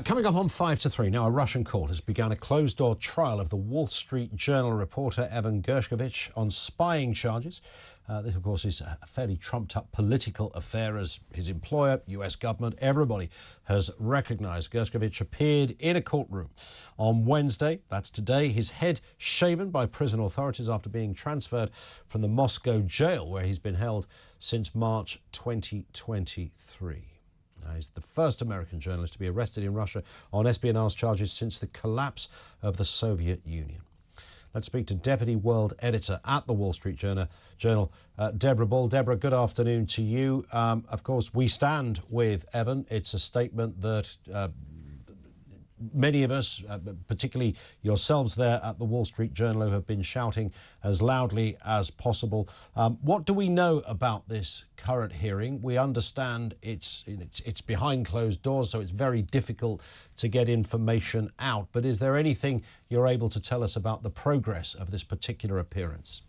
Coming up on 5 to 3, now a Russian court has begun a closed-door trial of the Wall Street Journal reporter Evan Gershkovich on spying charges. This, of course, is a fairly trumped-up political affair as his employer, US government, everybody has recognised Gershkovich appeared in a courtroom on Wednesday. That's today. His head shaven by prison authorities after being transferred from the Moscow jail where he's been held since March 2023. He's the first American journalist to be arrested in Russia on espionage charges since the collapse of the Soviet Union. Let's speak to Deputy World Editor at the Wall Street Journal, Deborah Ball. Deborah, good afternoon to you. Of course, we stand with Evan. It's a statement that many of us, particularly yourselves there at the Wall Street Journal, have been shouting as loudly as possible. What do we know about this current hearing? We understand it's behind closed doors, so it's very difficult to get information out. But is there anything you're able to tell us about the progress of this particular appearance?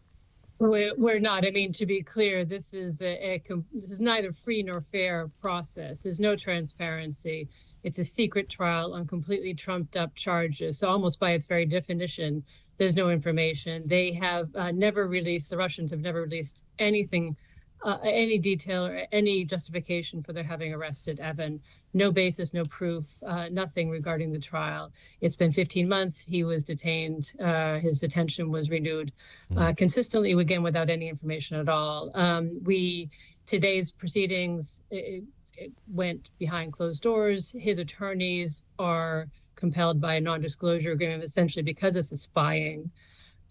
We're not. I mean, to be clear, this is this is neither free nor fair process. There's no transparency. It's a secret trial on completely trumped up charges. So almost by its very definition, there's no information. They have never released, the Russians have never released anything, any detail or any justification for their having arrested Evan. No basis, no proof, nothing regarding the trial. It's been 15 months. He was detained. His detention was renewed consistently, again, without any information at all. Today's proceedings, it went behind closed doors. His attorneys are compelled by a non-disclosure agreement, essentially because it's a spying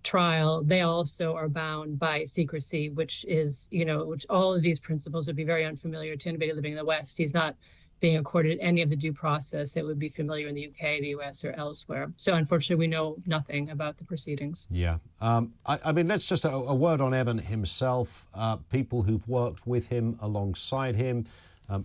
trial. They also are bound by secrecy, which is, which all of these principles would be very unfamiliar to anybody living in the West. He's not being accorded any of the due process that would be familiar in the UK, the US, or elsewhere. So unfortunately, we know nothing about the proceedings. Yeah. I mean, let's just a word on Evan himself, people who've worked with him, alongside him.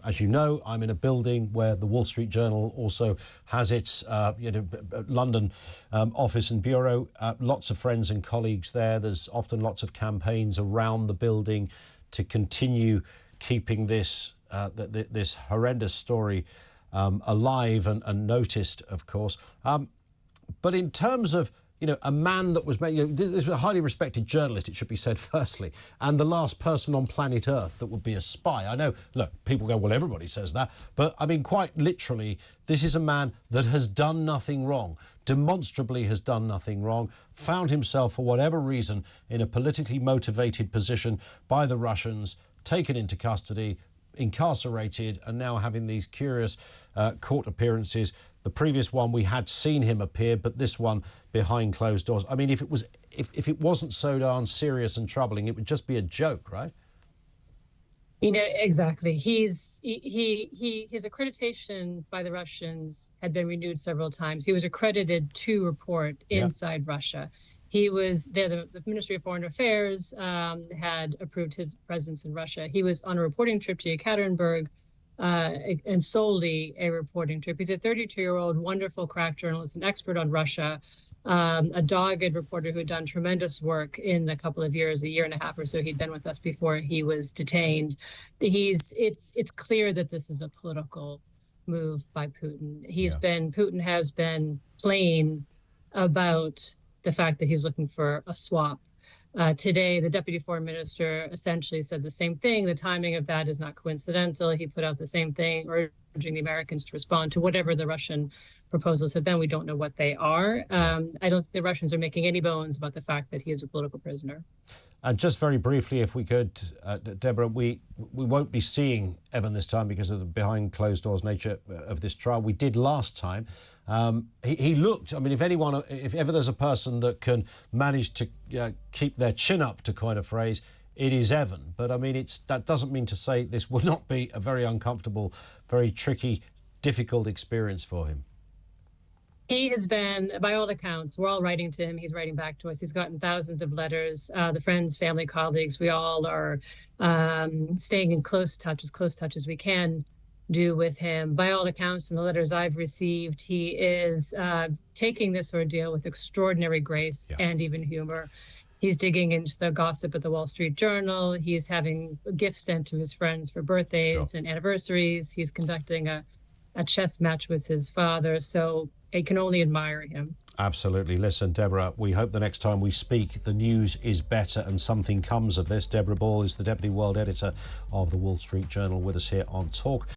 As you know, I'm in a building where the Wall Street Journal also has its London office and bureau. Lots of friends and colleagues there. There's often lots of campaigns around the building to continue keeping this this horrendous story alive and noticed, of course. But in terms of a man that was made, this was a highly respected journalist, it should be said firstly, and the last person on planet Earth that would be a spy. I know, look, people go, well, everybody says that, but I mean, quite literally, this is a man that has done nothing wrong, demonstrably has done nothing wrong, found himself, for whatever reason, in a politically motivated position by the Russians, taken into custody, incarcerated, and now having these curious court appearances. The previous one, we had seen him appear, but this one behind closed doors. I mean, if it wasn't so darn serious and troubling, it would just be a joke, right? Exactly. His accreditation by the Russians had been renewed several times. He was accredited to report inside Russia. He was there. The Ministry of Foreign Affairs had approved his presence in Russia. He was on a reporting trip to Yekaterinburg, and solely a reporting trip. He's a 32-year-old, wonderful crack journalist, an expert on Russia, a dogged reporter who had done tremendous work in a couple of years, a year and a half or so he'd been with us before he was detained. It's clear that this is a political move by Putin. Putin has been plain about the fact that he's looking for a swap. Today, the deputy foreign minister essentially said the same thing. The timing of that is not coincidental. He put out the same thing, urging the Americans to respond to whatever the Russian proposals have been. We don't know what they are. I don't think the Russians are making any bones about the fact that he is a political prisoner. Just very briefly, if we could, Deborah, we won't be seeing Evan this time because of the behind closed doors nature of this trial. We did last time. He looked, I mean, if ever there's a person that can manage to keep their chin up, to coin a phrase, it is Evan. But I mean, that doesn't mean to say this would not be a very uncomfortable, very tricky, difficult experience for him. He has been, by all accounts, we're all writing to him. He's writing back to us. He's gotten thousands of letters. The friends, family, colleagues, we all are staying in close touch as we can do with him. By all accounts, in the letters I've received, he is taking this ordeal with extraordinary grace and even humor. He's digging into the gossip at the Wall Street Journal. He's having gifts sent to his friends for birthdays and anniversaries. He's conducting a a chess match with his father. So I can only admire him. Absolutely. Listen, Deborah, we hope the next time we speak, the news is better and something comes of this. Deborah Ball is the Deputy World Editor of the Wall Street Journal with us here on Talk.